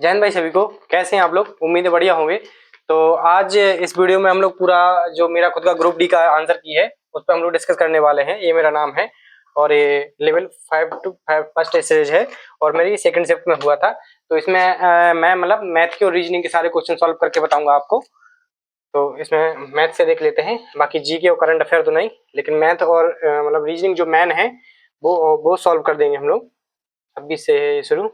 जय हिंद भाई सभी को। कैसे हैं आप लोग? उम्मीद है बढ़िया होंगे। तो आज इस वीडियो में हम लोग पूरा जो मेरा खुद का ग्रुप डी का आंसर की है उस पर हम लोग डिस्कस करने वाले हैं। ये मेरा नाम है और ये लेवल 5 टू 5 फर्स्ट स्टेज है और मेरी सेकंड शिफ्ट में हुआ था। तो इसमें मैं मतलब मैथ के और रीजनिंग के सारे क्वेश्चन सॉल्व करके बताऊंगा आपको। तो इसमें मैथ से देख लेते हैं, बाकी जी के और करंट अफेयर तो नहीं, लेकिन मैथ और मतलब रीजनिंग जो मैन है वो सॉल्व कर देंगे हम लोग। 26 से है शुरू।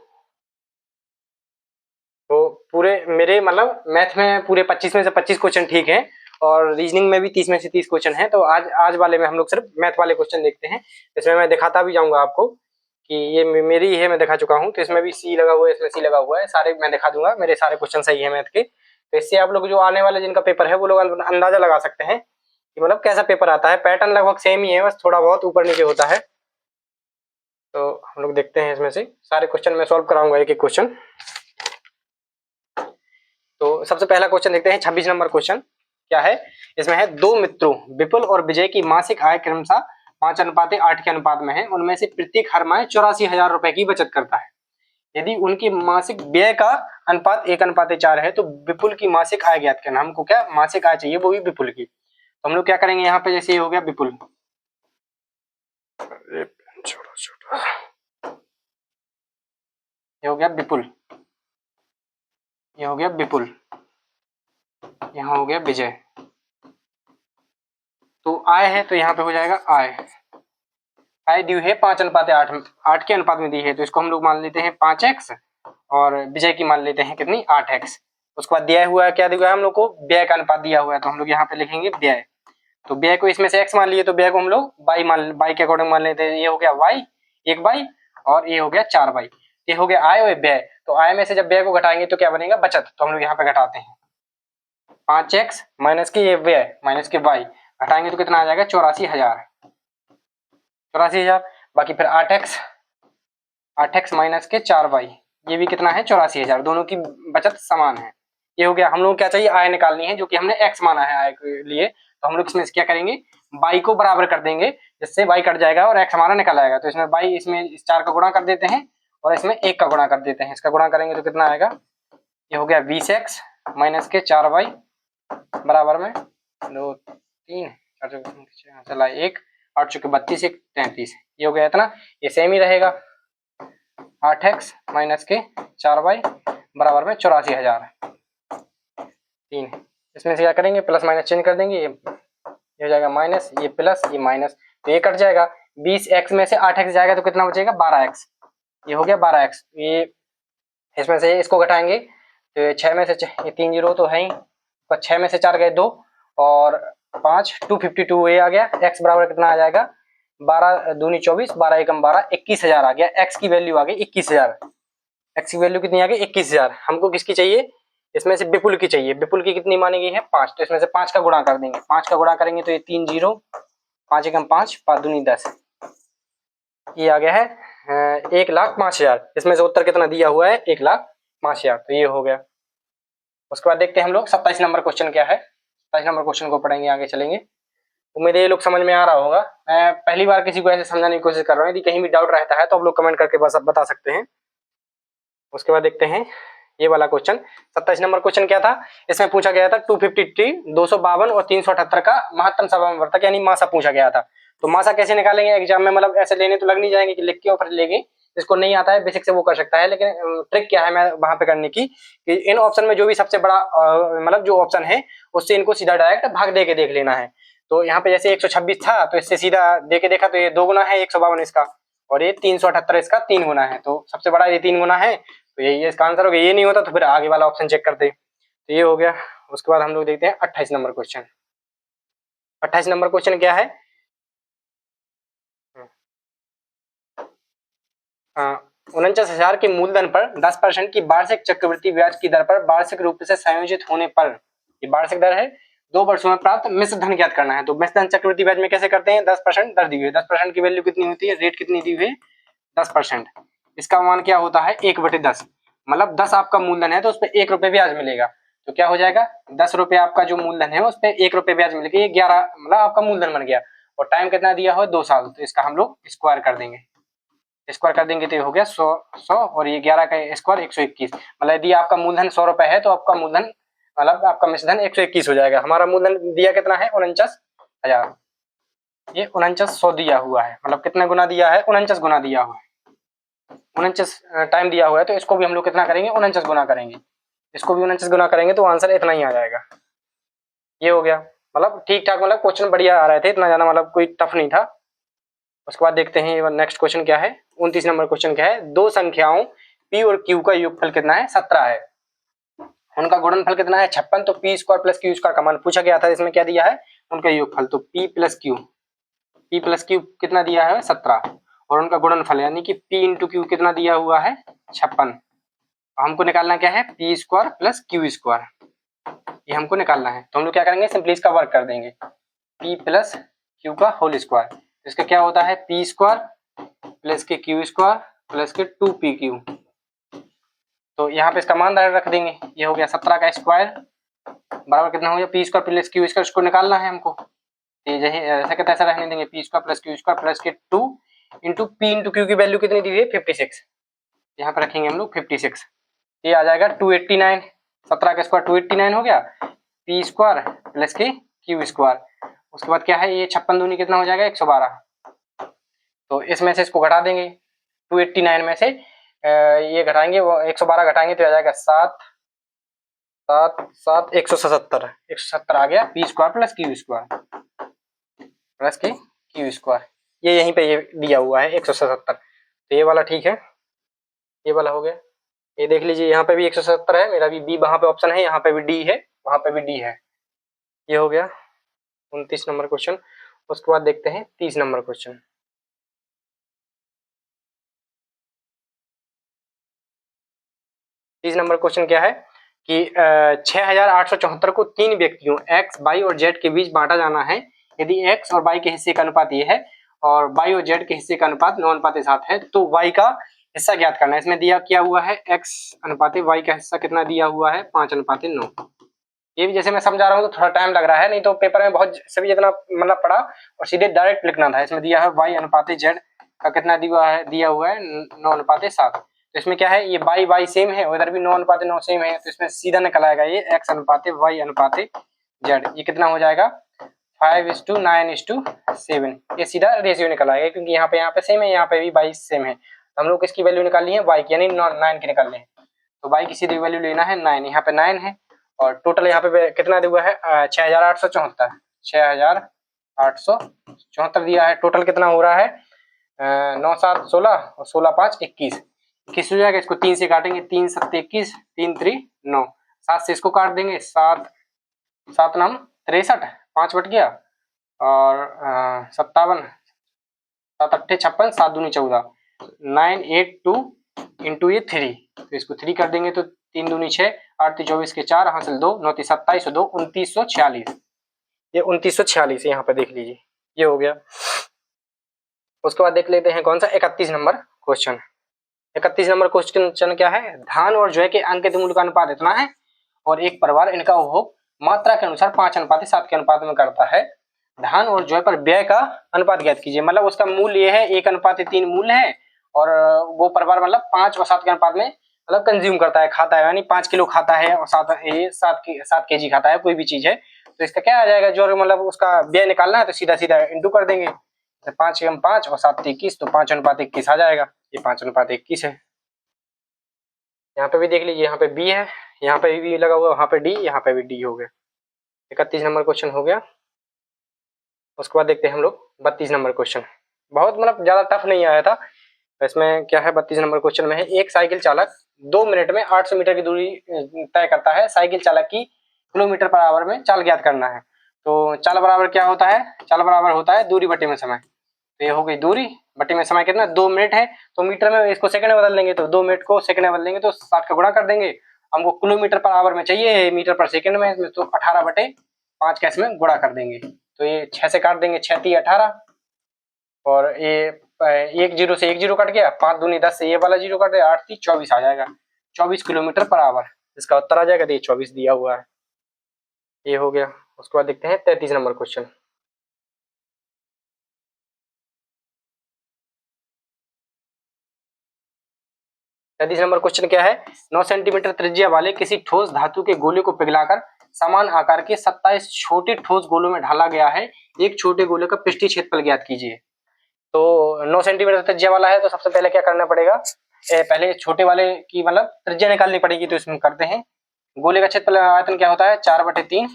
तो पूरे मेरे मतलब मैथ में पूरे 25 में से 25 क्वेश्चन ठीक हैं और रीजनिंग में भी 30 में से 30 क्वेश्चन हैं। तो आज वाले में हम लोग सिर्फ मैथ वाले क्वेश्चन देखते हैं। इसमें मैं दिखाता भी जाऊंगा आपको कि ये मेरी है, मैं दिखा चुका हूँ। तो इसमें भी सी लगा हुआ है, इसमें सी लगा हुआ है, सारे मैं दिखा दूंगा। मेरे सारे क्वेश्चन सही है मैथ के। तो इससे आप लोग जो आने वाले जिनका पेपर है वो लोग अंदाजा लगा सकते हैं कि मतलब कैसा पेपर आता है। पैटर्न लगभग सेम ही है, बस थोड़ा बहुत ऊपर नीचे होता है। तो हम लोग देखते हैं, इसमें से सारे क्वेश्चन मैं सॉल्व कराऊंगा एक एक क्वेश्चन। तो सबसे पहला क्वेश्चन देखते हैं। 26 नंबर क्वेश्चन क्या है? इसमें है दो मित्रों विपुल और विजय की मासिक आय क्रमशः 5:8 के अनुपात में है। उनमें से प्रत्येक हर माह 84,000 रुपए की बचत करता है। यदि उनकी मासिक व्यय का अनुपात 1:4 है तो विपुल की मासिक आय ज्ञात करना। हमको क्या मासिक आय चाहिए, वो भी विपुल की। तो हम लोग क्या करेंगे यहाँ पे, जैसे ये हो गया विपुल, छोटा छोटा, ये हो गया विपुल, ये हो गया विपुल, यहाँ हो गया विजय। तो आय है तो यहाँ पे हो जाएगा आय। आय दी है 5:8 के अनुपात में दी है, तो इसको हम लोग मान लेते हैं 5x और विजय की मान लेते हैं कितनी 8x। उसके बाद दिया हुआ है, क्या दिया है हम लोग को, व्यय का अनुपात दिया हुआ है। तो हम लोग यहाँ पे लिखेंगे व्यय। तो व्यय को इसमें से x मान लिए तो व्यय को हम लोग y के अकॉर्डिंग मान लेते हैं। ये हो गया y 1y और ये हो गया 4y। ये हो गया आय और व्यय। तो आय में से जब व्यय को घटाएंगे तो क्या बनेगा, बचत। तो हम लोग यहाँ पे घटाते हैं 5x माइनस के ये व्यय माइनस के y, घटाएंगे तो कितना आ जाएगा 84,000। 84,000। बाकी फिर 8x माइनस के 4y, ये भी कितना है 84,000। दोनों की बचत समान है। ये हो गया। हम लोग क्या चाहिए, आय निकालनी है, जो कि हमने x माना है आय के लिए। तो हम लोग इसमें क्या करेंगे, y को बराबर कर देंगे, जिससे y कट जाएगा और x हमारा निकल आएगा। तो इसमें y, इसमें इस 4 का गुणा कर देते हैं और इसमें 1 का गुणा कर देते हैं। इसका गुणा करेंगे तो कितना आएगा, ये हो गया 20x माइनस के 4y बराबर में 2 3 4 चला 1 8 चुके 32 1 33। ये हो गया इतना। ये सेम ही रहेगा 8x माइनस के 4y बराबर में 84,000। 3 इसमें से क्या करेंगे, प्लस माइनस चेंज कर देंगे। ये हो जाएगा माइनस, ये प्लस, ये माइनस, तो ये कट जाएगा। 20x में से 8x जाएगा तो कितना बचेगा 12x। ये हो गया 12x। ये इसमें से इसको घटाएंगे तो 6 में से ये 3 जीरो तो है ही, 6 में से 4 गए 2 और 5 252। ये आ गया। x बराबर कितना आ जाएगा 12 दूनी 24 12 एकम 12 21,000 आ गया। x की वैल्यू आ गई 21,000। x की वैल्यू कितनी आ गई 21,000। हमको किसकी चाहिए, इसमें से विपुल की चाहिए। विपुल की कितनी मानी गई है 5। तो इसमें से 5 का गुणा कर देंगे। 5 का गुणा करेंगे तो ये 3 जीरो 5 एकम 5 5 दूनी 10, ये आ गया है 1,05,000। इसमें से उत्तर कितना दिया हुआ है 1,05,000। तो ये हो गया। उसके बाद देखते हैं हम लोग 27 नंबर क्वेश्चन क्या है। 27 नंबर क्वेश्चन को पढ़ेंगे, आगे चलेंगे। उम्मीद है ये लोग समझ में आ रहा होगा। मैं पहली बार किसी को ऐसे समझाने की कोशिश कर रहा हूँ। यदि कहीं भी डाउट रहता है तो आप लोग कमेंट करके बस बता सकते हैं। उसके बाद देखते हैं ये वाला क्वेश्चन। 27 नंबर क्वेश्चन क्या था, इसमें पूछा गया था 253 252 और 378 का महत्तम समवर्तक यानी मासा पूछा गया था। तो मासा कैसे निकालेंगे एग्जाम में, मतलब ऐसे लेने तो लग नहीं जाएंगे कि लिख के और फिर लेंगे। जिसको नहीं आता है बेसिक से वो कर सकता है, लेकिन ट्रिक क्या है मैं वहां पे करने की कि इन ऑप्शन में जो भी सबसे बड़ा मतलब जो ऑप्शन है उससे इनको सीधा डायरेक्ट भाग दे के देख लेना है। तो यहाँ पे जैसे 126 था तो इससे सीधा दे के देखा तो ये 2 गुना है 152 इसका, और ये 378 इसका 3 गुना है। तो सबसे बड़ा ये 3 गुना है, तो ये इसका आंसर हो गया। ये नहीं होता तो फिर आगे वाला ऑप्शन चेक करते। तो ये हो गया। उसके बाद हम लोग देखते हैं 28 नंबर क्वेश्चन। 28 नंबर क्वेश्चन क्या है, 49,000 के मूलधन पर 10% की वार्षिक चक्रवृद्धि ब्याज की दर पर वार्षिक रूप से संयोजित होने पर, ये वार्षिक दर है, 2 वर्षों में प्राप्त मिश्र धन ज्ञात करना है। तो मिश्र धन चक्रवृद्धि ब्याज में कैसे करते हैं, 10% दर दी हुई है। 10% की वैल्यू कितनी होती है, रेट कितनी दी हुई है 10%। इसका मान क्या होता है 1/10। मतलब 10 आपका मूलधन है तो उस पर 1 रुपये ब्याज मिलेगा। तो क्या हो जाएगा 10 रुपये आपका जो मूलधन है उस पर 1 रुपये ब्याज मिलेगा। ये 11 मतलब आपका मूलधन बन गया। और टाइम कितना दिया हो 2 साल। तो इसका हम लोग स्क्वायर कर देंगे। स्क्वायर कर देंगे तो ये हो गया 100 और ये 11 का स्क्वायर 121। मतलब यदि आपका मूलधन 100 रुपए है तो आपका मूलधन मतलब आपका मिश्रधन 121 हो जाएगा। हमारा मूलधन दिया कितना है 49,000। ये 4900 दिया हुआ है, मतलब कितना गुना दिया है 49 गुना दिया हुआ है, 49 टाइम दिया हुआ है। तो इसको भी हम लोग कितना करेंगे 49 गुना करेंगे, इसको भी 49 गुना करेंगे तो आंसर इतना ही आ जाएगा। ये हो गया, मतलब ठीक ठाक, मतलब क्वेश्चन बढ़िया आ रहे थे, इतना ज्यादा मतलब कोई टफ नहीं था। उसके बाद देखते हैं नेक्स्ट क्वेश्चन क्या है। 29 नंबर क्वेश्चन क्या है, दो संख्याओं p और q का योगफल कितना है 17 है, उनका गुणनफल कितना है 56। तो p square plus q square का मान पूछा गया था, इसमें क्या दिया है उनका योगफल, तो p प्लस q कितना दिया है 17 और उनका गुणनफल यानी कि p इंटू क्यू कितना दिया हुआ है 56। हमको निकालना क्या है p square plus q square, ये हमको निकालना है। तो हम लोग क्या करेंगे सिंपली इसका वर्क कर देंगे, p प्लस q का होल स्क्वायर, इसका क्या होता है p स्क्वायर प्लस के q स्क्वायर प्लस के 2pq। तो यहाँ पे इसका मान डायरेक्ट रख देंगे, ये हो गया 17 का स्क्वायर बराबर कितना हो गया p square plus q square, इसको निकालना है हमको। ये ऐसा के तैसा रहने देंगे, p square plus q square plus के 2 इंटू p इंटू q की वैल्यू कितनी दी हुई है 56, यहाँ पे रखेंगे हम लोग 56। ये आ जाएगा 289, 17 का स्क्वायर 289 हो गया, p स्क्वायर प्लस के q स्क्वायर। उसके बाद क्या है ये 56 दूनी कितना हो जाएगा 112। तो इसमें से इसको घटा देंगे 289 में से ये घटाएंगे वो 112 घटाएंगे तो आ जाएगा 7 7 7 177 आ गया p square plus q square plus के q स्क्वायर। ये यहीं पे ये दिया हुआ है 177। तो ये वाला ठीक है, ये वाला हो गया। ये देख लीजिए यहाँ पे भी 177 है, मेरा भी बी वहां पे ऑप्शन है, यहाँ पे भी डी है, वहां पे भी डी है। ये हो गया 29 नंबर क्वेश्चन। उसके बाद देखते हैं 30 नंबर क्वेश्चन। 30 नंबर क्वेश्चन क्या है कि 6874 को तीन व्यक्तियों x, y और z के बीच बांटा जाना है। यदि x और y के हिस्से का अनुपात ये है और y और z के हिस्से का अनुपात 9:7 है तो y का हिस्सा ज्ञात करना है। इसमें दिया क्या हुआ है x अनुपात y का हिस्सा कितना दिया हुआ है 5:9। ये भी जैसे मैं समझा रहा हूँ तो थोड़ा टाइम लग रहा है, नहीं तो पेपर में बहुत सभी जितना मतलब पढ़ा और सीधे डायरेक्ट लिखना था। इसमें दिया है y अनुपात z का कितना दिया हुआ है 9:7। तो इसमें क्या है ये y सेम है, उधर भी 9:9 सेम है, तो इसमें सीधा निकल आएगा ये x अनुपात y अनुपात z। ये कितना हो जाएगा 5:9:7। ये सीधा रेशियो निकल आएगा क्योंकि यहाँ पे सेम है, यहाँ पे भी y सेम है। तो हम लोग किसकी वैल्यू निकालनी है y की, यानी 9 की निकालनी है। तो y की सीधी वैल्यू लेना है 9, यहाँ पे 9 है और टोटल यहाँ पे कितना दिया है 6874, 6874 दिया है। टोटल कितना हो रहा है 9 7 16 और 16 5 21 21 हो जाएगा। इसको 3 से काटेंगे, 3 7 21, 3 3 9, 7 से इसको काट देंगे, 7 7 9 63, 5 बट गया और 57, 7 8 56, 7 दूनी 14, 982 इंटू ये 3, तो इसको 3 कर देंगे तो 3 दूनी 6, 8 3 24 के 4 हासिल 2, 9 3 27 2 2946। ये 2946 यहाँ पे देख लीजिए, ये हो गया। उसके बाद देख लेते हैं कौन सा 31 नंबर क्वेश्चन। 31 नंबर क्वेश्चन क्या है, धान और जौ के अंकित मूल्य का अनुपात इतना है और एक परिवार इनका उपभोग मात्रा के अनुसार 5:7 के अनुपात में करता है। धान और जौ पर व्यय का अनुपात ज्ञात कीजिए। मतलब उसका मूल्य ये है 1:3 मूल्य है और वो परिवार मतलब 5 और 7 के अनुपात में मतलब कंज्यूम करता है, खाता है, यानी 5 किलो खाता है और 7 केजी खाता है कोई भी चीज है। तो इसका क्या आ जाएगा जो मतलब उसका व्यय निकालना है तो सीधा सीधा इंटू कर देंगे, 5 एम 5 और 7 21, तो 5:21 आ जाएगा। ये 5:21 है। यहाँ पे भी देख लीजिए, यहाँ पे बी है, यहाँ पे भी लगा हुआ, वहां पे डी, यहाँ पे भी डी हो गया। 31 नंबर क्वेश्चन हो गया। उसके बाद देखते हैं हम लोग 32 नंबर क्वेश्चन। बहुत मतलब ज्यादा टफ नहीं आया था। इसमें क्या है 32 नंबर क्वेश्चन में है, एक साइकिल चालक 2 मिनट में 800 मीटर की दूरी तय करता है। साइकिल चालक की किलोमीटर पर आवर में चाल ज्ञात करना है। तो चाल बराबर क्या होता है, चाल बराबर होता है दूरी बटे में समय। तो ये हो गई दूरी बटे में समय कितना 2 मिनट है, तो मीटर में इसको सेकंड में बदल देंगे, तो 2 मिनट को सेकंड में बदल देंगे तो 60 का गुणा कर देंगे। हमको किलोमीटर पर आवर में चाहिए, मीटर पर सेकंड में, तो 18/5 कैस में गुणा कर देंगे। तो ये 6 से काट देंगे, 6 3 18 और ये 1 0 से 1 0 कट गया, 5 दूनी 10 से ये वाला 0 कट गया, 8 3 24 आ जाएगा, 24 किलोमीटर पर आवर। इसका उत्तर आ जाएगा, तो ये 24 दिया हुआ है। ये हो गया। उसके बाद देखते हैं 33 नंबर क्वेश्चन। 37 नंबर क्वेश्चन क्या है, 9 सेंटीमीटर त्रिज्या वाले किसी ठोस धातु के गोले को पिघलाकर समान आकार के 27 छोटे ठोस गोलों में ढाला गया है, एक छोटे गोले का पृष्ठीय क्षेत्रफल ज्ञात कीजिए। तो 9 सेंटीमीटर त्रिज्या वाला है तो सबसे पहले क्या करना पड़ेगा, पहले छोटे वाले की मतलब त्रिज्या निकालनी पड़ेगी। तो इसमें करते हैं, गोले का क्षेत्रफल आयतन क्या होता है 4/3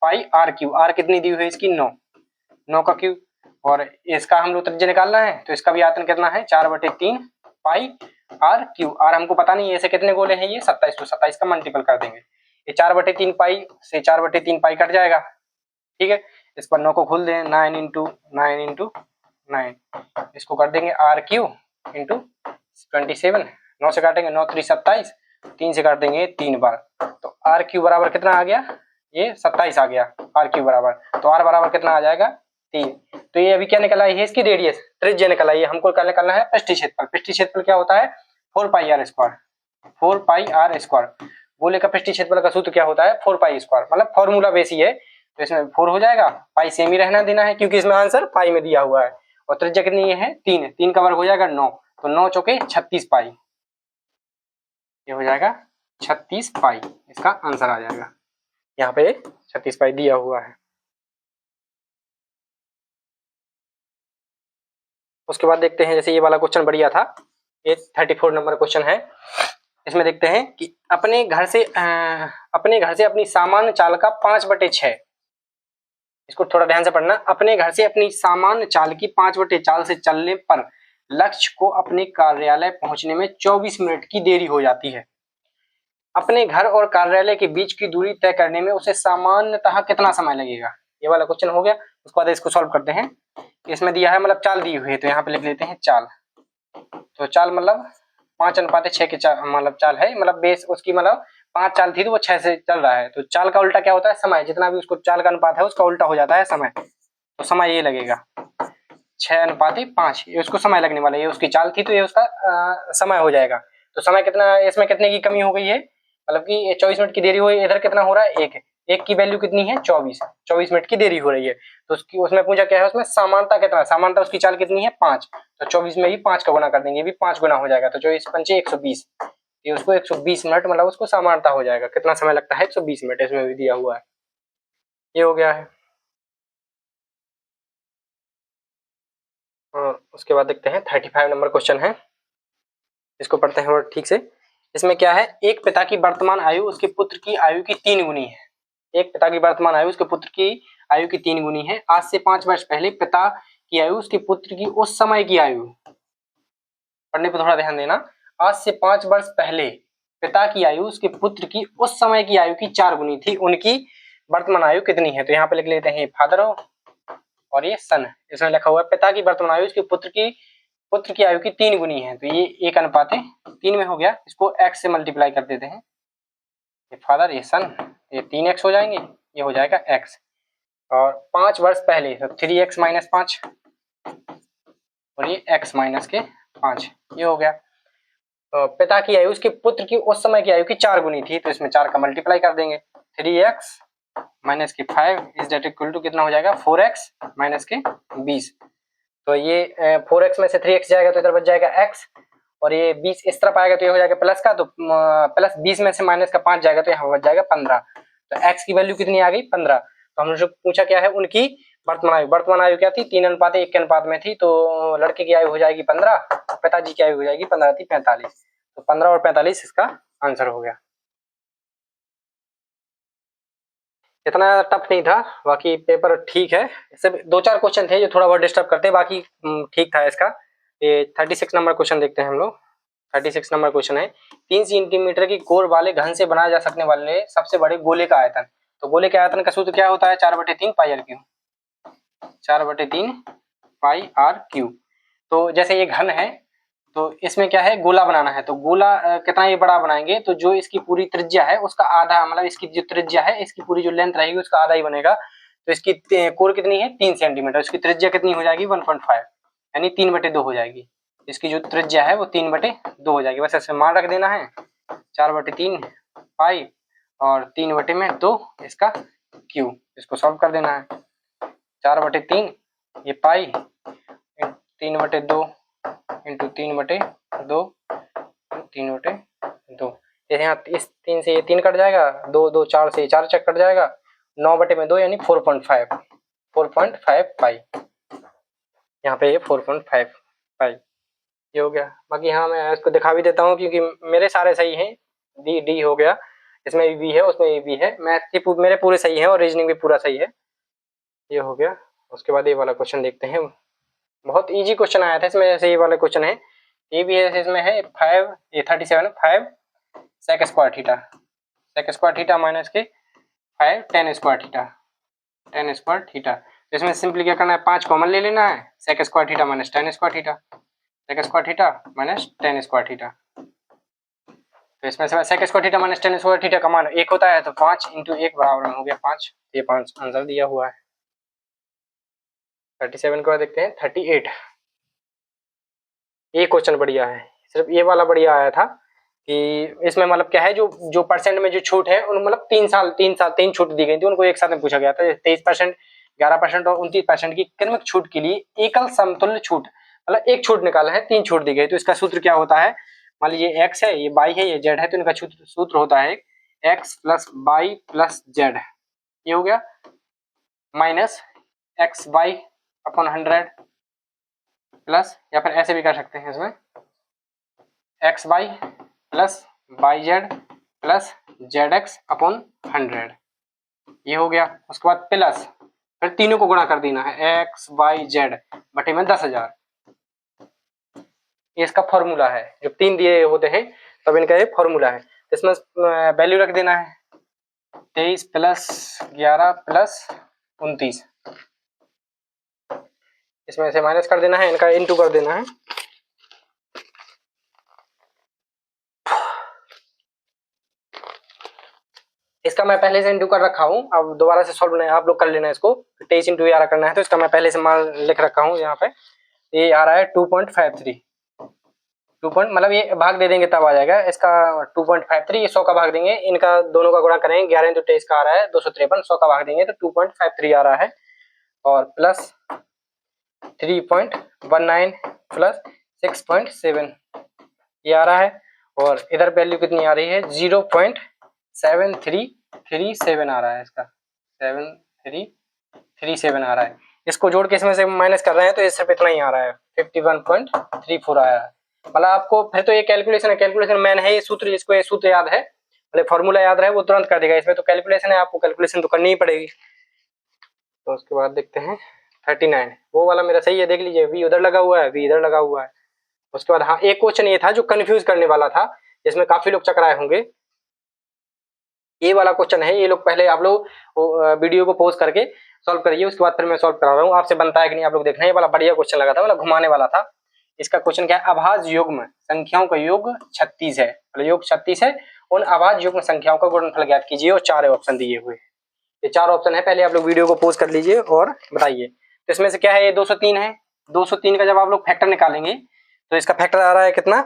पाई आर क्यू। आर कितनी दी हुई है इसकी 9 का क्यूब, और इसका हम लोग त्रिज्या निकालना है तो इसका भी आयतन कितना है 4/3 पाई आर क्यू। आर हमको पता नहीं है, ऐसे कितने गोले हैं ये 27, तो 27 का मल्टीपल कर देंगे। ये 4/3 पाई से 4/3 पाई कट जाएगा, ठीक है। इस पर 9 को खोल दें, 9 इंटू 9, इसको कर देंगे आर क्यू इंटू 27। 9 से काटेंगे 9 3 27, 3 से काट देंगे 3 बार, तो आर क्यू बराबर कितना आ गया, ये 27 आ गया आर क्यू बराबर। तो आर बराबर कितना आ जाएगा 3। तो ये अभी क्या निकल आई है इसकी रेडियस, त्रिज्या निकल आई है। हमको क्या निकालना है पृष्ठीय क्षेत्रफल। पृष्ठीय क्षेत्रफल क्या होता है 4 pi R square, 4 pi R square. गोले का पृष्ठीय क्षेत्रफल का सूत्र क्या होता है 4 पाई स्क्वायर, मतलब फॉर्मूला बेस ही है। तो इसमें 4 हो जाएगा, पाई सेम ही रहना देना है क्योंकि इसमें आंसर पाई में दिया हुआ है। और त्रिज्या कितनी है 3, 3 का वर्ग हो जाएगा 9, तो 9 चौके 36 पाई, ये हो जाएगा 36 पाई, इसका आंसर आ जाएगा। यहाँ पे 36 पाई दिया हुआ है। उसके बाद देखते हैं, जैसे ये वाला क्वेश्चन बढ़िया था, ये 34 नंबर क्वेश्चन है। इसमें देखते हैं कि अपने घर से अपनी सामान्य चाल का 5/6, इसको थोड़ा ध्यान से पढ़ना। अपने घर से अपनी सामान्य चाल की 5/4 से चलने पर लक्ष्य को अपने कार्यालय पहुंचने में 24 मिनट की देरी हो जाती है। अपने घर और कार्यालय के बीच की दूरी तय करने में उसे सामान्यतः कितना समय लगेगा। ये वाला क्वेश्चन हो गया। उसके बाद इसको सॉल्व करते हैं। इसमें दिया है मतलब चाल दी हुई है, तो यहाँ पे लिख लेते हैं चाल। तो चाल मतलब 5:6 की चाल, मतलब चाल है, मतलब बेस उसकी मतलब 5 चाल थी तो वो 6 से चल रहा है। तो चाल का उल्टा क्या होता है समय, जितना भी उसको चाल का अनुपात है उसका उल्टा हो जाता है समय। तो समय ये लगेगा 6:5, ये उसको समय लगने वाला है। ये उसकी चाल थी तो ये उसका समय हो जाएगा। तो समय कितना, इसमें कितने की कमी हो गई है, मतलब कि 24 मिनट की देरी हुई। इधर कितना हो रहा है, एक की वैल्यू कितनी है 24 मिनट की देरी हो रही है। तो उसकी उसमें पूछा क्या है, उसमें समानता कितना, समानता उसकी चाल कितनी है 5, तो 24 में भी 5 का गुना कर देंगे, ये भी 5 गुना हो जाएगा। तो 24 पंचे 120, ये उसको 120 मिनट मतलब उसको समानता हो जाएगा। कितना समय लगता है 120 मिनट, इसमें भी दिया हुआ है। ये हो गया है। और उसके बाद देखते हैं 35 नंबर क्वेश्चन है, इसको पढ़ते हैं और ठीक से। इसमें क्या है, एक पिता की वर्तमान आयु उसके पुत्र की आयु की 3 गुनी है। एक पिता की वर्तमान आयु उसके पुत्र की आयु की 3 गुनी है। आज से 5 वर्ष पहले पिता की आयु उसके पुत्र की उस समय की आयु, पढ़ने पर थोड़ा ध्यान देना। आज से 5 वर्ष पहले पिता की आयु उसके पुत्र की उस समय की आयु की 4 गुनी थी, उनकी वर्तमान आयु कितनी है। तो यहाँ पे लिख लेते हैं फादर और ये सन। इसमें लिखा हुआ है पिता की वर्तमान आयु उसके पुत्र की आयु की 3 गुनी है, तो ये 1:3 में हो गया। इसको x से मल्टीप्लाई कर देते हैं, ये फादर ये सन, ये 3x हो जाएंगे, ये हो जाएगा x। और 5 वर्ष पहले तो 3x - 5 और ये x - 5, ये हो गया। तो पिता की आयु उसके पुत्र की उस समय की आयु की 4 गुनी थी, तो इसमें 4 का मल्टीप्लाई कर देंगे। 3x - 5 is that equal to कितना हो जाएगा 4x - 20। तो ये 4x में से 3x जाएगा तो इधर बच जाएगा x, और ये 20 इस तरफ आएगा तो ये हो जाएगा प्लस का, तो प्लस 20 में से माइनस का 5 जाएगा तो यहाँ बच जाएगा 15। तो x की वैल्यू कितनी आ गई 15। तो हमने जो पूछा क्या है, उनकी वर्तमान आयु। वर्तमान आयु क्या थी 3:1 के अनुपात में थी, तो लड़के की आयु हो जाएगी 15, पिताजी की आयु हो जाएगी 15 थी 45। तो 15 और 45 इसका आंसर हो गया। इतना टफ नहीं था, बाकी पेपर ठीक है। इससे 2-4 क्वेश्चन थे जो थोड़ा बहुत डिस्टर्ब करते, बाकी ठीक था इसका। ये 36 नंबर क्वेश्चन देखते हैं हम लोग। 36 नंबर क्वेश्चन है, 3 सेंटीमीटर की कोर वाले घन से बनाए जा सकने वाले सबसे बड़े गोले का आयतन। तो गोले के आयतन का सूत्र क्या होता है 4/3 pi R cube, 4/3 pi R cube. तो जैसे ये घन है तो इसमें क्या है गोला बनाना है, तो गोला कितना ये बड़ा बनाएंगे, तो जो इसकी पूरी त्रिज्या है उसका आधा, मतलब इसकी जो त्रिज्या है इसकी पूरी जो लेंथ रहेगी उसका आधा ही बनेगा। तो इसकी कोर कितनी है 3 सेंटीमीटर, इसकी त्रिज्या कितनी हो जाएगी 1.5, यानी 3/2 हो जाएगी। इसकी जो त्रिज्या है वो 3/2 हो जाएगी। बस ऐसे मान रख देना है 4/3 पाई और 3/2 इसका क्यू। इसको सॉल्व कर देना है, 4/3 ये पाई 3/2 इंटू 3/2 3 बटे 2। जैसे यहाँ इस 3 से ये 3 कट जाएगा, 2 2 4 से 4 चक कट जाएगा, 9 बटे में 2 यानी 4.5 पाई। यहाँ पे ये 4.5 पाई ये हो गया। बाकी यहाँ मैं इसको दिखा भी देता हूँ क्योंकि मेरे सारे सही हैं। डी हो गया, इसमें भी है, उसमें भी है, मैथ के मेरे पूरे सही हैं और रीजनिंग भी पूरा सही है। ये हो गया। उसके बाद ये वाला क्वेश्चन देखते हैं। बहुत इजी क्वेश्चन आया था इसमें, जैसे ये वाला क्वेश्चन है, ये भी है, इसमें है 5 सेक स्क्वायर थीटा माइनस के 5 टेन स्क्वायर थीटा। तो इसमें सिंपली क्या करना है, 5 कॉमन ले लेना है, sec square theta minus tan square theta. तो इसमें से sec square theta minus tan square theta का मान 1 होता है, तो 5 इंटू 1 बराबर हो गया 5। ये 5 आंसर दिया हुआ है। 37 के बाद देखते हैं 38। ये क्वेश्चन बढ़िया है, सिर्फ ये वाला बढ़िया आया था कि इसमें मतलब क्या है, जो परसेंट में जो छूट है उन मतलब 3 छूट दी गई थी, उनको एक साथ में पूछा गया था। 23%, 11% और 29% की क्रमिक छूट के लिए एकल समतुल्य छूट, मतलब एक छूट निकाला है, 3 छूट दी गई। तो इसका सूत्र क्या होता है, मान लीजिए x है, ये y है, ये z है, तो इनका सूत्र होता है x plus y plus z। ये हो गया minus X Y upon 100 plus, या फिर ऐसे भी कर सकते हैं इसमें X Y plus Y Z plus Z X upon 100। ये हो गया। उसके बाद प्लस फिर तीनों को गुणा कर देना है, एक्स वाई जेड बटे में 10,000। ये इसका फॉर्मूला है, जब 3 दिए होते हैं तब इनका ये फॉर्मूला है। इसमें वैल्यू रख देना है 23 प्लस 11 प्लस 29, इसमें से माइनस कर देना है, इनका इनटू कर देना है। इसका मैं पहले से इनटू कर रखा हूँ, अब दोबारा से सॉल्व नहीं, आप लोग कर लेना इसको। 23 इंटू 11 करना है, तो इसका मैं पहले से मान लिख रखा हूँ यहाँ पे। ये आ रहा है 2.53, मतलब ये भाग दे देंगे तब आ जाएगा इसका 2.53। ये 100 का भाग देंगे, इनका दोनों का गुणा करेंगे, 11 इंटू 23 का आ रहा है 253, 100 का भाग देंगे तो 2.53 आ रहा है। और प्लस 3.19 प्लस 6.7 ये आ रहा है। और इधर वैल्यू कितनी आ रही है, 0.7337 आ रहा है, इसका 7337 आ रहा है। इसको जोड़ के इसमें से माइनस कर रहे हैं तो ये सिर्फ इतना ही आ रहा है, 51.34 आया है। मतलब आपको फिर तो ये कैलकुलेशन मैन है, ये सूत्र, जिसको ये सूत्र याद है, मतलब फॉर्मूला याद रहे, वो तुरंत कर देगा। इसमें तो कैलकुलेशन है, आपको कैलकुलेशन तो करनी ही पड़ेगी। तो उसके बाद देखते हैं 39, वो वाला मेरा सही है, देख लीजिए, वी उधर लगा हुआ है, वी इधर लगा हुआ है। उसके बाद हाँ, एक क्वेश्चन ये था जो कंफ्यूज करने वाला था, जिसमें काफी लोग चकराए होंगे। ये वाला क्वेश्चन है, ये लोग पहले आप लोग वीडियो को पॉज करके सॉल्व करिए, उसके बाद फिर मैं सॉल्व करा रहा हूँ। आपसे बनता है कि नहीं आप लोग देखना। ये वाला बढ़िया क्वेश्चन लगा था, मतलब घुमाने वाला था। इसका क्वेश्चन क्या है, अभाज्य युग्म संख्याओं का योग 36 है, मतलब योग 36 है, उन अभाज्य युग्म संख्याओं का गुणनफल ज्ञात कीजिए, और 4 ऑप्शन दिए हुए। ये 4 ऑप्शन है, पहले आप लोग वीडियो को पॉज कर लीजिए और बताइए। तो इसमें से क्या है, ये 203 है, 203 का जब आप लोग फैक्टर निकालेंगे तो इसका फैक्टर आ रहा है कितना,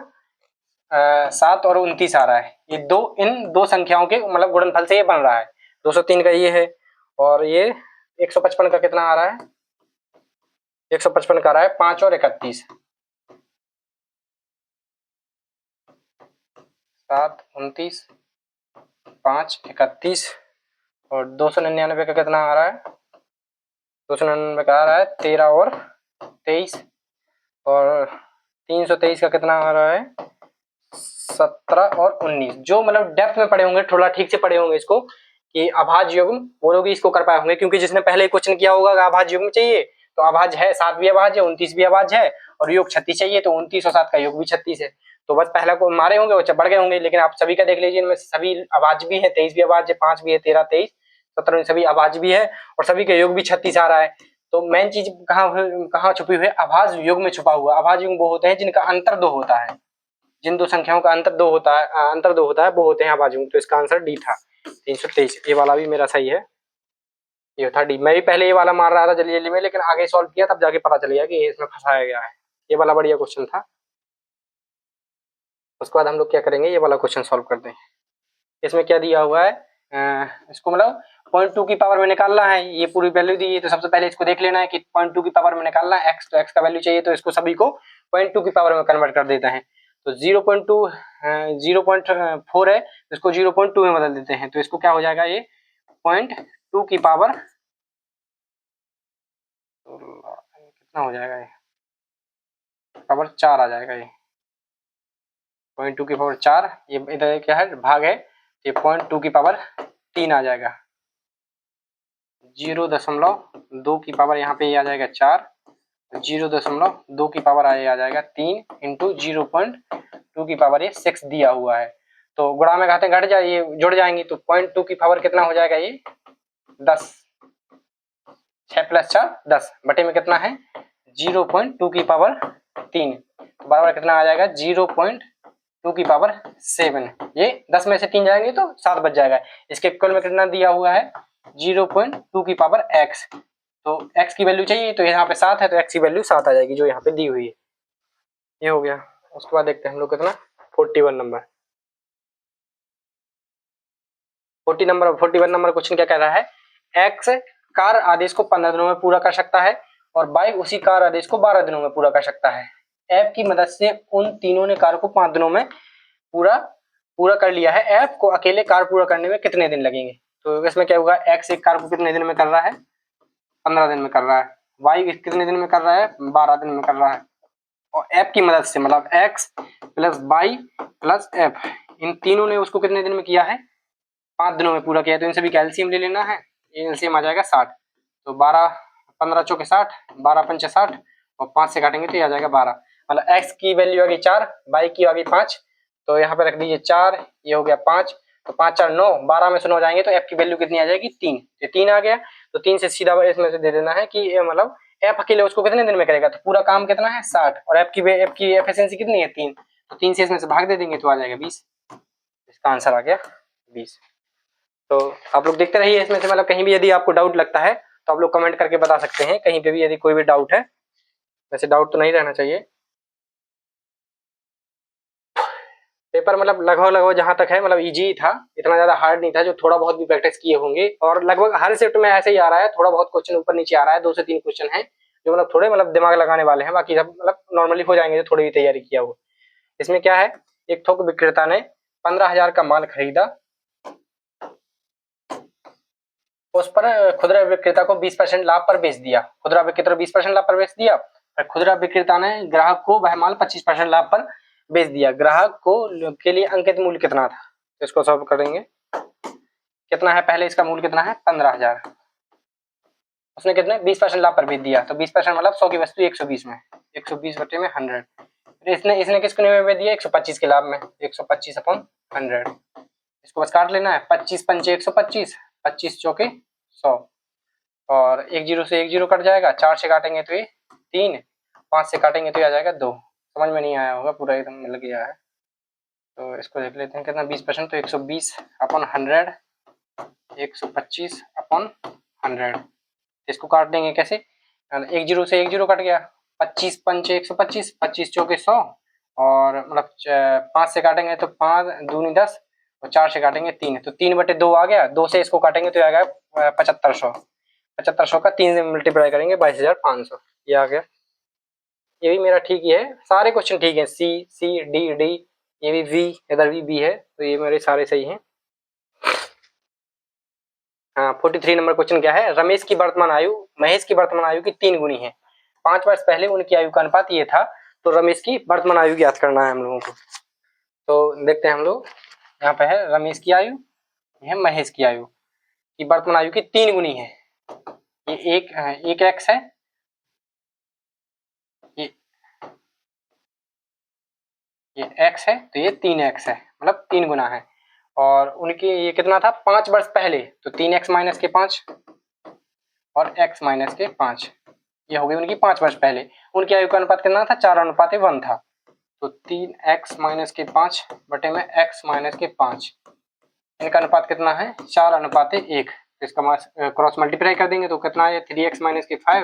7 और 29 आ रहा है। ये इन दो संख्याओं के मतलब गुणनफल से ये बन रहा है। 203 का ये है, और ये 155 का कितना आ रहा है, 155 का आ रहा है 5 और 31, 7 29 5 31, और 299 का कितना आ रहा है, 299 का आ रहा है 13 और 23, और 323 का कितना आ रहा है 17 और 19। जो मतलब डेप्थ में पढ़े होंगे, थोड़ा ठीक से पढ़े होंगे इसको कि अभाज्य युग्म, वो लोग इसको कर पाए होंगे, क्योंकि जिसने पहले क्वेश्चन किया होगा अभाज्य युग्म चाहिए, तो अभाज्य है, 7 भी अभाज्य है, 29 भी अभाज्य है, और योग 36 चाहिए, तो 29 और 7 का योग भी 36 है। तो बस पहला को मारे होंगे, वो बढ़ गए होंगे। लेकिन आप सभी का देख लीजिए, इनमें सभी अभाज्य भी है, 23 भी अभाज्य, 5 भी है, 13 23 17 सभी अभाज्य भी है, और सभी का योग भी 36 आ रहा है। तो मेन चीज कहाँ छुपी हुई है, अभाज्य युग्म में छुपा हुआ। अभाज्य युग्म वो होते हैं जिनका अंतर 2 होता है, जिन दो संख्याओं का अंतर 2 होता है, वो होते हैं अभाज्य युग्म। तो इसका आंसर डी था, 323। ये वाला भी मेरा सही है, ये था डी। मैं भी पहले ये वाला मार रहा था जल्दी जल्दी में, लेकिन आगे सॉल्व किया तब जाके पता चल गया कि इसमें फंसाया गया है। ये वाला बढ़िया क्वेश्चन था। उसके बाद हम लोग क्या करेंगे, ये वाला क्वेश्चन सॉल्व करते हैं। इसमें क्या दिया हुआ है, इसको मतलब 0.2 की पावर में निकालना है। ये पूरी वैल्यू दी है, तो सबसे पहले इसको देख लेना है कि 0.2 की पावर में निकालना है एक्स, तो एक्स का वैल्यू चाहिए, तो इसको सभी को 0.2 की पावर में कन्वर्ट कर देते हैं। तो 0.4 है, तो इसको 0.2 में बदल देते हैं, तो इसको क्या हो जाएगा, ये 0.2 की पावर कितना हो जाएगा, ये पावर 4 आ जाएगा, ये 0.2 की पावर 4, ये इधर क्या है भाग है, ये 0.2 की पावर 3 आ जाएगा, 0.2 की पावर यहाँ पे ये आ जाएगा 4, 0.2 की पावर आ जाएगा 3 इंटू 0.2 की पावर ये 6 दिया हुआ है। तो गुणा में घातें घट जाए, ये जुड़ जाएंगी, तो 0.2 की पावर कितना हो जाएगा, ये 10, 6 + 4 10 बटे में कितना है 0.2 की पावर 3, तो बराबर कितना आ जाएगा 0.2 की पावर 7। ये 10 में से 3 जाएंगे तो 7 बच जाएगा। इसके इक्वल में कितना दिया हुआ है 0.2 की पावर x, तो x की वैल्यू चाहिए, तो यहाँ पे 7 है, तो x की वैल्यू 7 आ जाएगी जो यहाँ पे दी हुई है। ये हो गया। उसके बाद देखते हैं हम लोग कितना 41 नंबर 41 नंबर क्वेश्चन क्या कह रहा है, x कार आदेश को 15 दिनों में पूरा कर सकता है और y उसी कार आदेश को 12 दिनों में पूरा कर सकता है। ऐप की मदद से उन तीनों ने कार को 5 दिनों में पूरा कर लिया है। ऐप को अकेले कार पूरा करने में कितने दिन लगेंगे? तो इसमें क्या होगा, x एक कार को कितने दिन में कर रहा है 15 दिन में कर रहा है, y कितने दिन में कर रहा है 12 दिन में कर रहा है, और ऐप की मदद से मतलब x + y + f इन तीनों ने उसको कितने दिन में किया है 5 दिनों में पूरा किया है। तो इनसे भी कैल्शियम ले लेना है, ये एलसीएम आ जाएगा 60, तो 12 15 चौके 60, 12 पंचे 60 और 5 से काटेंगे तो ये आ जाएगा 12, मतलब x की वैल्यू आ गई 4, y की आ गई 5, तो यहाँ पे रख दीजिए 4, ये हो गया 5, तो 5 4 9, 12 में से 9 जाएंगे तो f की वैल्यू कितनी आ जाएगी 3, ये 3 आ गया, तो 3 से सीधा इसमें से दे देना है कि ये मतलब f अकेले उसको कितने दिन में करेगा, तो पूरा काम कितना है 60 और f की एफिशिएंसी कितनी है 3, तो 3 से इसमें से भाग दे देंगे तो आ जाएगा 20, इसका आंसर आ गया 20। तो आप लोग देखते रहिए इसमें से, मतलब कहीं भी यदि आपको डाउट लगता है तो आप लोग कमेंट करके बता सकते हैं, कहीं पे भी यदि कोई भी डाउट है, वैसे डाउट तो नहीं रहना चाहिए। पेपर मतलब लगभग जहां तक है मतलब इजी था, इतना ज्यादा हार्ड नहीं था, जो थोड़ा बहुत भी प्रैक्टिस किए होंगे, और लगभग हर शिफ्ट में ऐसे ही आ रहा है, थोड़ा बहुत क्वेश्चन ऊपर नीचे आ रहा है, 2 से 3 क्वेश्चन है जो मतलब थोड़े मतलब दिमाग लगाने वाले हैं, बाकी सब मतलब नॉर्मली हो जाएंगे जो थोड़ी भी तैयारी किया हो। इसमें क्या है, एक थोक विक्रेता ने 15,000 का माल खरीदा, उस पर खुदरा विक्रेता को 20% लाभ पर बेच दिया, खुदरा विक्रेता 20% लाभ पर बेच दिया, खुदरा विक्रेता ने ग्राहक को वह माल 25% लाभ पर बेच दिया, ग्राहक को के लिए अंकित मूल्य कितना था, तो इसको सॉल्व करेंगे। कितना है, पहले इसका मूल्य कितना है 15,000, उसने कितने 20% लाभ पर बेच दिया, तो 20% मतलब 100 की वस्तु 120 में, 120 बटे में 100, इसने किसके में बेच दिया 125 के लाभ में, 125/100, इसको बस काट लेना है, 25 पंचे 125, 25 चौके 100, और 1 0 से 1 0 कट जाएगा, 4 से काटेंगे तो ये 3, 5 से काटेंगे तो ये आ जाएगा 2। समझ में नहीं आया होगा, पूरा एकदम मिल गया है, तो इसको देख लेते हैं कितना 20%, तो 120/100, 125/100, इसको काट देंगे कैसे, 1 0 से 1 0 कट गया, 25 पंचे 125, 25 चौके 100, और मतलब 5 से काटेंगे तो 5 दूनी 10, और 4 से काटेंगे 3, तो 3/2 आ गया, 2 से इसको काटेंगे तो आ गया 7500, 7500 का 3 से मल्टीप्लाई करेंगे 22,500, ये आ गया। ये भी मेरा ठीक ही है, सारे क्वेश्चन ठीक है, सी सी डी डी, ये भी वी, इधर भी बी है, तो ये मेरे सारे सही हैं। हाँ 43 नंबर क्वेश्चन क्या है, रमेश की वर्तमान आयु महेश की वर्तमान आयु की 3 गुनी है, 5 वर्ष पहले उनकी आयु का अनुपात ये था, तो रमेश की वर्तमान आयु ज्ञात करना है हम लोगों को। तो देखते हैं हम लोग, यहाँ पे है रमेश की आयु, यह महेश की आयु की वर्तमान आयु की 3 गुनी है, ये एक एक्स है, ये x है, तो ये 3x है, मतलब 3 गुना है, और उनकी ये कितना था 5 वर्ष पहले, तो 3x माइनस के 5 और x माइनस के 5, ये हो गई उनकी 5 वर्ष पहले, उनकी आयु का अनुपात कितना था 4:1 था, तो 3x माइनस के 5 बटे में x माइनस के 5, इनका अनुपात कितना है 4:1, तो इसका क्रॉस मल्टीप्लाई कर देंगे तो कितना है 3x माइनस के 5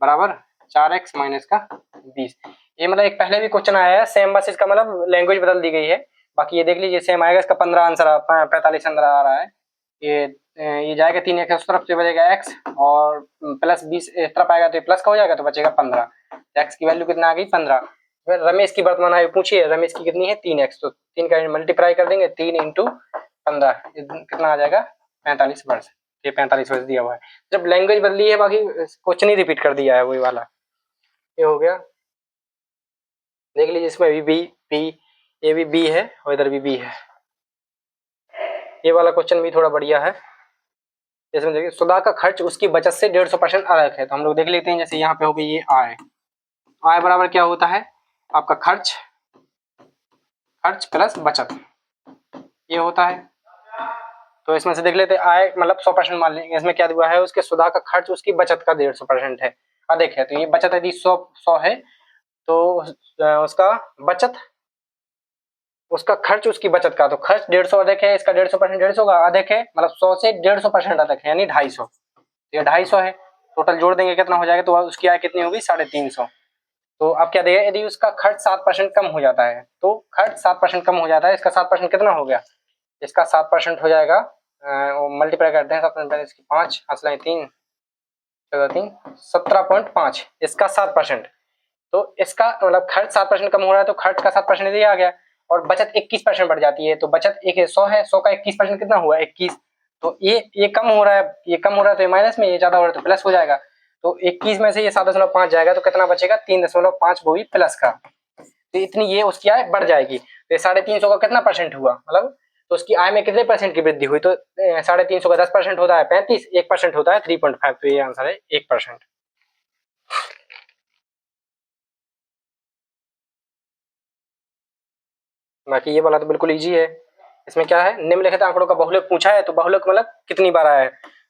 बराबर 4x माइनस का 20। ये मतलब एक पहले भी क्वेश्चन आया है सेम, बस इसका मतलब लैंग्वेज बदल दी गई है, बाकी ये देख लीजिए सेम आएगा, इसका 15 आंसर 45 आंसर आ रहा है, ये जाएगा 3x उस तरफ से बचेगा x, और प्लस 20 इस तरफ आएगा तो ये प्लस का हो जाएगा तो बचेगा 15, x की वैल्यू कितना आ गई 15, रमेश की वर्तमान आयु पूछिए, रमेश की कितनी है 3x, तो 3 का मल्टीप्लाई कर देंगे, 3 इंटू 15 कितना आ जाएगा 45 वर्ष। ये 45 वर्ष दिया हुआ है। जब लैंग्वेज बदली है, बाकी क्वेश्चन ही रिपीट कर दिया है वही वाला। ये हो गया, देख लीजिए इसमें भी बी, ये भी बी है और इधर भी बी है। ये वाला क्वेश्चन भी थोड़ा बढ़िया है। इसमें देखिए सुधा का खर्च उसकी बचत से 150% अलग है, तो हम लोग देख लेते हैं। जैसे यहाँ पे हो गई ये आय, आय बराबर क्या होता है आपका खर्च प्लस बचत, ये होता है। तो इसमें से देख लेते हैं, आय मतलब 100% मान लेंगे। इसमें क्या दिया है, उसके सुधा का खर्च उसकी बचत का 150% है, अधिक है। तो ये बचत यदि 100 है तो उसका बचत, उसका खर्च उसकी बचत का, तो खर्च 150 अधिक है, इसका 150% 150 का अधिक है, मतलब 100 से 150% अधिक है, यानी 250। ये 250 है, टोटल जोड़ देंगे कितना हो जाएगा, तो उसकी आय कितनी होगी 350। तो अब क्या देगा, यदि उसका खर्च 7% कम हो जाता है, तो खर्च 7% कम हो जाता है, इसका 7% कितना हो गया, इसका 7% हो जाएगा, मल्टीप्लाई करते हैं 7% इसकी 5 असला 3 14 3 17.5, इसका 7%। तो इसका मतलब खर्च 7% कम हो रहा है, तो खर्च का 7% ये आ गया, और बचत 21% बढ़ जाती है। तो बचत 100 है, 100 का 21% कितना हुआ 21। तो ये कम हो रहा है, ये कम हो रहा है तो ये माइनस में, ये ज्यादा हो रहा है तो प्लस हो जाएगा। तो 21 में से ये 7.5 जाएगा, तो कितना बचेगा 3.5 वो भी प्लस का। तो इतनी ये उसकी आय बढ़ जाएगी। तो 350 का कितना परसेंट हुआ, मतलब तो उसकी आय में कितने परसेंट की वृद्धि हुई, तो 350 का 10% होता है 35, 1% होता है 3.5, तो ये आंसर है 1%। बाकी ये वाला तो बिल्कुल इजी है। इसमें क्या है, निम्नलिखित आंकड़ों का बहुलक पूछा है, तो बहुलक मतलब कितनी बार आया है,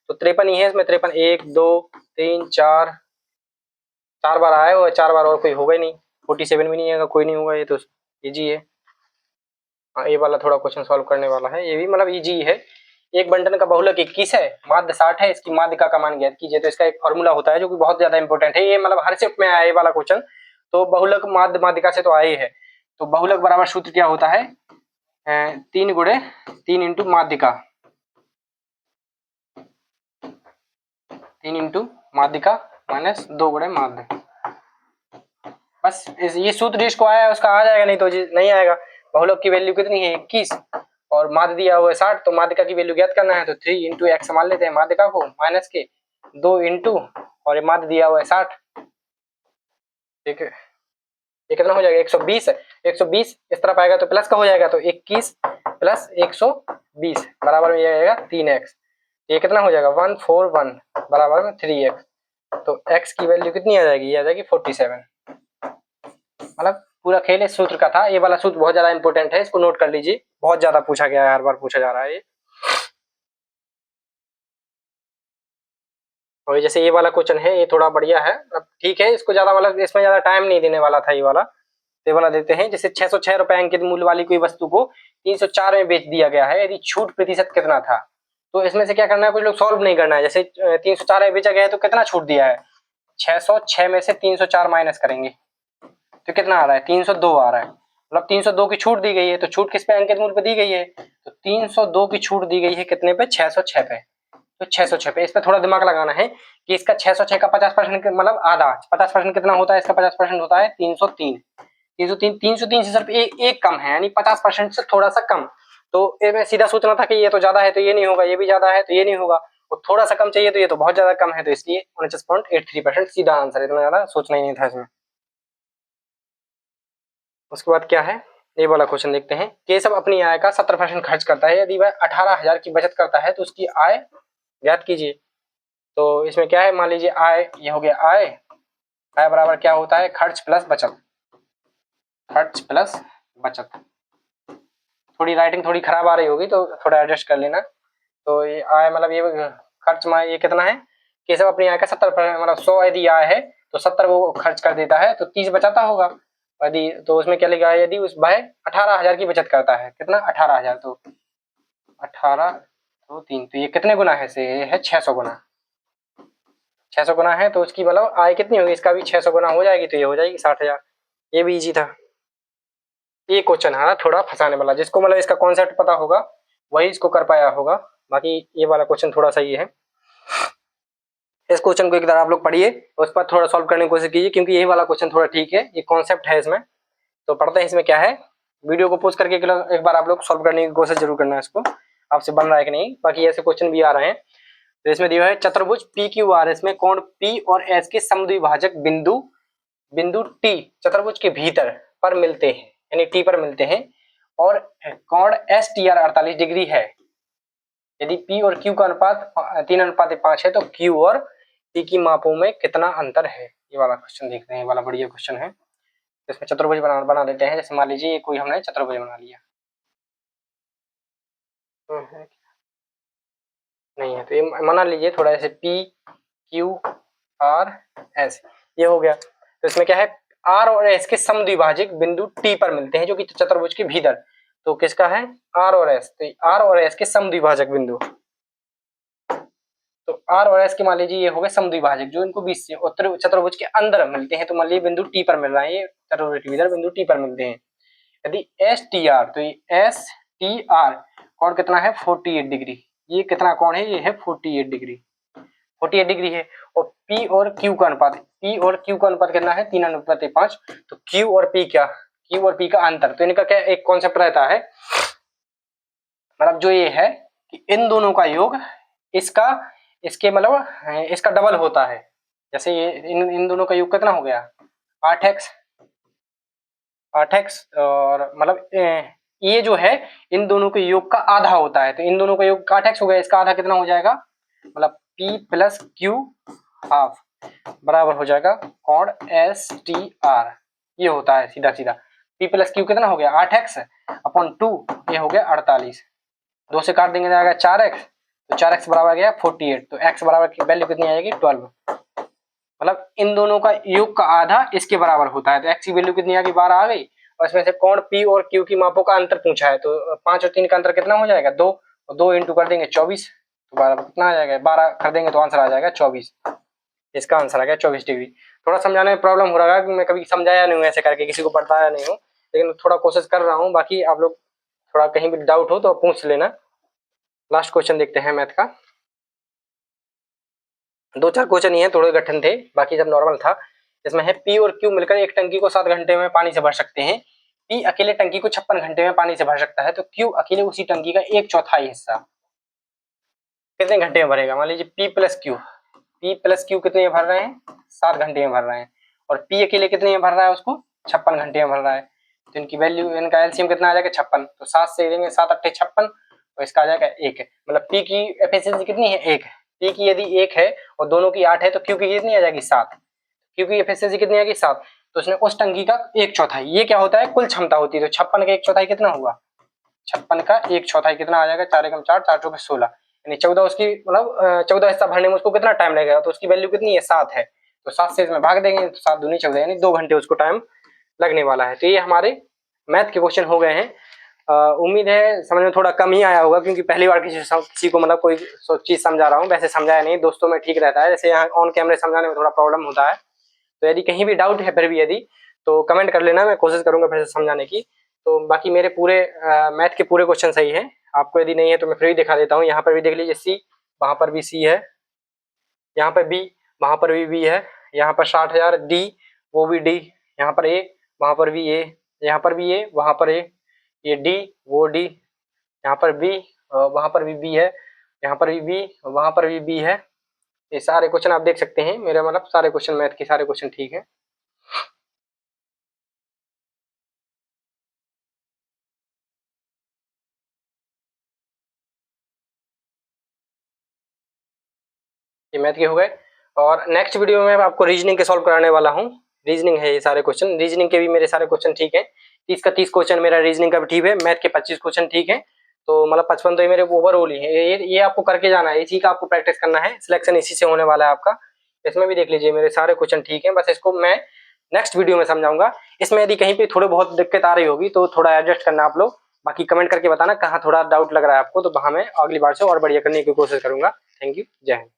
तो 53 ही है इसमें। 53 1 2 3 4 4 बार आया है, और 4 बार और कोई होगा ही नहीं। 47 भी नहीं आएगा, कोई नहीं होगा, ये तो इजी है। हाँ, ये वाला थोड़ा क्वेश्चन सॉल्व करने वाला है, ये भी मतलब इजी है। एक बंटन का बहुलक 21 है, माध्य 60 है, इसकी माध्यिका का मान ज्ञात कीजिए। तो इसका एक फॉर्मूला होता है जो कि बहुत ज्यादा इंपॉर्टेंट है, ये मतलब हर शिफ्ट में आया ये वाला क्वेश्चन। तो बहुलक माध्य माध्यिका से तो आया ही है। तो बहुलक बराबर सूत्र क्या होता है, 3 गुणे 3 इंटू माध्यिका, 3 इंटू माध्यिका माइनस 2 गुणे माध्य। बस ये सूत्र जिसको आया है उसका आ जाएगा, नहीं तो नहीं आएगा। बहुलक की वैल्यू कितनी है 21, और माध्य दिया हुआ है 60, तो माध्यिका की वैल्यू ज्ञात करना है, तो 3 इंटू एक्स मान लेते हैं माध्यिका को, माइनस के 2 इंटू, और ये माध्य दिया हुआ है 60, ठीक है। ये कितना हो जाएगा 120 है, 120 इस तरफ आएगा तो प्लस का हो जाएगा, तो 21 प्लस 120 बराबर में ये आएगा 3x। ये कितना हो जाएगा 141 बराबर में 3x। तो x की वैल्यू कितनी आ जाएगी, ये आ जाएगी 47। मतलब पूरा खेल इस सूत्र का था। ये वाला सूत्र बहुत ज्यादा इंपॉर्टेंट है, इसको नोट कर लीजिए, बहुत ज्यादा पूछा गया है, हर बार पूछा जा रहा है ये। और जैसे ये वाला क्वेश्चन है, ये थोड़ा बढ़िया है, अब ठीक है, इसको ज्यादा मतलब इसमें ज्यादा टाइम नहीं देने वाला था ये वाला। ये वाला देते हैं, जैसे 606 रुपए अंकित मूल्य वाली कोई वस्तु को 304 में बेच दिया गया है, यदि छूट प्रतिशत कितना था। तो इसमें से क्या करना है, कुछ लोग सॉल्व नहीं करना है। जैसे 304 में बेचा गया है तो कितना छूट दिया है, 606 में से 304 माइनस करेंगे तो कितना आ रहा है 302 आ रहा है, मतलब 302 की छूट दी गई है। तो छूट किस पे, अंकित मूल्य पे दी गई है, तो 302 की छूट दी गई है कितने पे, 606 पे। तो 606 पे, इस पे थोड़ा दिमाग लगाना है कि इसका 606 का 50% मतलब आधा, 50% कितना होता है इसका, 50% होता है 303। 303 से सिर्फ एक कम है, यानी 50% से थोड़ा सा कम। तो मैं सीधा सोचना था कि ये तो ज्यादा है तो ये नहीं होगा, ये भी ज्यादा है तो ये नहीं होगा, और थोड़ा सा कम चाहिए तो ये तो बहुत ज्यादा कम है, तो इसलिए 49.83% सीधा आंसर है, इतना ज्यादा सोचना ही नहीं था इसमें। उसके बाद क्या है, ये वाला क्वेश्चन देखते हैं। केशव अपनी आय का 70% खर्च करता है, यदि वह 18,000 की बचत करता है तो उसकी आय ज्ञात कीजिए। तो इसमें क्या है, मान लीजिए आय, ये हो गया आय, आय बराबर क्या होता है खर्च प्लस बचत, खर्च प्लस बचत। थोड़ी राइटिंग थोड़ी खराब आ रही होगी तो थोड़ा एडजस्ट कर लेना। तो ये आय मतलब ये खर्च में ये कितना है, केशव अपनी आय का 70% मतलब 100 यदि आय है तो 70 वो खर्च कर देता है, तो 30 बचाता होगा। यदि तो उसमें क्या लिखा है, यदि उस भाई 18,000 की बचत करता है, कितना 18,000, तो 18 तो 3, तो ये कितने गुना है से, ये है 600 गुना, 600 गुना है, तो उसकी मतलब आय कितनी होगी, इसका भी 600 गुना हो जाएगी, तो ये हो जाएगी 60,000। ये भी इजी था। ये क्वेश्चन है थोड़ा फंसाने वाला, जिसको मतलब इसका कॉन्सेप्ट पता होगा वही इसको कर पाया होगा। बाकी ये वाला क्वेश्चन थोड़ा सा ये है, इस क्वेश्चन को एक बार आप लोग पढ़िए, उस पर थोड़ा सॉल्व करने की कोशिश कीजिए, क्योंकि यही वाला क्वेश्चन थोड़ा ठीक है, ये कॉन्सेप्ट है इसमें, तो पढ़ते हैं इसमें क्या है। वीडियो को पोस्ट करके एक बार आप लोग सॉल्व करने की कोशिश जरूर करना है, इसको आपसे बन रहा है कि नहीं। बाकी ऐसे क्वेश्चन भी आ रहे हैं। तो इसमें दिया है चतुर्भुज पी क्यू आर, इसमें कोण पी और एस के समद्विभाजक बिंदु टी चतुर्भुज के भीतर पर मिलते हैं, यानी टी पर मिलते हैं, और कोण एस टी आर 48 डिग्री है। यदि P और Q का अनुपात 3:5 है तो Q और P की मापों में कितना अंतर है। ये वाला क्वेश्चन देखते हैं, ये वाला बढ़िया क्वेश्चन है। इसमें चतुर्भुज बना लेते हैं। जैसे मान लीजिए कोई हमने चतुर्भुज बना लिया, नहीं है तो ये बना लीजिए थोड़ा, ऐसे P Q R S ये हो गया। तो इसमें क्या है, R और S के समद्विभाजक बिंदु T पर मिलते हैं जो कि चतुर्भुज के भीतर। तो किसका है, R और S, तो R और S के समद्विभाजक बिंदु, तो R और S के मान लीजिए ये हो गए समद्विभाजक जो इनको बीच से उत्तर चतुर्भुज के अंदर मिलते हैं। तो मान लीजिए बिंदु T पर मिल रहा है, ये चतुर्भुज के भीतर बिंदु T पर मिलते हैं। यदि STR, तो ये STR कोण कितना है 48 डिग्री, ये कितना कोण है, ये है 48 डिग्री, 48 डिग्री है। और P और Q का अनुपात, P और Q का अनुपात कितना है 3:5। तो Q और P क्या, Q और P का अंतर, तो इनका क्या एक कॉन्सेप्ट रहता है, मतलब जो ये है कि इन दोनों का योग इसके मतलब इसका डबल होता है। जैसे ये इन दोनों का योग कितना हो गया 8x, और मतलब ये जो है इन दोनों के योग का आधा होता है। तो इन दोनों का योग 8x हो गया, इसका आधा कितना हो जाएगा, मतलब P प्लस Q हाफ बराबर हो जाएगा कोण STR। ये होता है सीधा सीधा, P प्लस Q कितना हो गया 8x अपॉन 2, ये हो गया 48, 2 से काट देंगे जाएगा 4x, तो 4x बराबर गया 48, तो x बराबर की वैल्यू कितनी आएगी 12। मतलब इन दोनों का योग का आधा इसके बराबर होता है। तो x की वैल्यू कितनी आ गई 12 आ गई, और इसमें से कोण P और Q की मापों का अंतर पूछा है। तो 5 और 3 का अंतर कितना हो जाएगा 2, और 2 इंटू कर देंगे 24, तो 12 कितना आ जाएगा 12 कर देंगे तो आंसर आ जाएगा 24। इसका आंसर आ गया 24 डिग्री। थोड़ा समझाने में प्रॉब्लम हो रहा है, मैं कभी समझाया नहीं हूँ ऐसे करके, किसी को बताया नहीं हूँ, लेकिन थोड़ा कोशिश कर रहा हूँ। बाकी आप लोग थोड़ा कहीं भी डाउट हो तो पूछ लेना। लास्ट क्वेश्चन देखते हैं मैथ का, 2-4 क्वेश्चन ही है, थोड़े कठिन थे, बाकी सब नॉर्मल था। इसमें है P और Q मिलकर एक टंकी को 7 घंटे में पानी से भर सकते हैं। P अकेले टंकी को 56 घंटे में पानी से भर सकता है, तो Q अकेले उसी टंकी का 1/4 हिस्सा कितने घंटे में भरेगा। मान लीजिए P प्लस Q कितने में भर रहे हैं 7 घंटे में भर रहे हैं, और P अकेले कितने में भर रहा है उसको 56 घंटे में भर रहा है। तो इनकी वैल्यू, इनका एलसीएम कितना आ जाएगा 56, तो 7 से देंगे 7 8 56, तो इसका आ जाएगा 1। मतलब P की एफिशिएंसी कितनी है 1, P की यदि 1 है और दोनों की 8 है, तो Q की कितनी आ जाएगी 7, Q की एफिशिएंसी कितनी आ गई 7। तो उसने उस टंकी का 1/4, ये क्या होता है कुल क्षमता होती है। तो 56 का 1/4 कितना हुआ, 56 का 1/4 कितना आ जाएगा 4 एकम 4, 4 चौके 16, यानी 14 उसकी मतलब 14 हिस्सा भरने में उसको कितना टाइम लगेगा। तो उसकी वैल्यू कितनी है 7 है, तो 7 से इसमें भाग देंगे तो 7 दूनी 14, यानी 2 घंटे उसको टाइम लगने वाला है। तो ये हमारे मैथ के क्वेश्चन हो गए हैं। उम्मीद है समझ में थोड़ा कम ही आया होगा, क्योंकि पहली बार किसी को मतलब कोई चीज समझा रहा हूँ, वैसे समझाया नहीं, दोस्तों में ठीक रहता है, जैसे यहाँ ऑन कैमरे समझाने में थोड़ा प्रॉब्लम होता है। तो यदि कहीं भी डाउट है फिर भी यदि, तो कमेंट कर लेना, मैं कोशिश करूंगा फिर से समझाने की। तो बाकी मेरे पूरे मैथ के पूरे क्वेश्चन सही है। आपको यदि नहीं है तो मैं फिर भी दिखा देता हूँ। यहाँ पर भी देख लीजिए C, वहां पर भी C है, यहाँ पर B, वहां पर भी B है, यहाँ पर 60,000 D, वो भी D, यहाँ पर A, वहां पर भी A, यहाँ पर भी A, वहां पर A, ये D, वो D, यहाँ पर B, वहां पर भी B है, यहाँ पर भी B, वहां पर भी B है। ये सारे क्वेश्चन आप देख सकते हैं, मेरे मतलब सारे क्वेश्चन मैथ के सारे क्वेश्चन ठीक है। ये मैथ के हो गए, और नेक्स्ट वीडियो में मैं आपको रीजनिंग के सॉल्व कराने वाला हूँ। रीजनिंग है ये सारे क्वेश्चन, रीजनिंग के भी मेरे सारे क्वेश्चन ठीक है। 30 का 30 क्वेश्चन मेरा रीजनिंग का भी ठीक है, मैथ के 25 क्वेश्चन ठीक है। तो मतलब 55 तो ये मेरे ओवरऑल ही है। ये आपको करके जाना है, इसी का आपको प्रैक्टिस करना है, सिलेक्शन इसी से होने वाला है आपका। इसमें भी देख लीजिए मेरे सारे क्वेश्चन ठीक है, बस इसको मैं नेक्स्ट वीडियो में समझाऊंगा। इसमें यदि कहीं पे थोड़े बहुत दिक्कत आ रही होगी तो थोड़ा एडजस्ट करना आप लोग, बाकी कमेंट करके बताना कहाँ थोड़ा डाउट लग रहा है आपको, तो वहां मैं अगली बार से और बढ़िया करने की कोशिश करूंगा। थैंक यू, जय हिंद।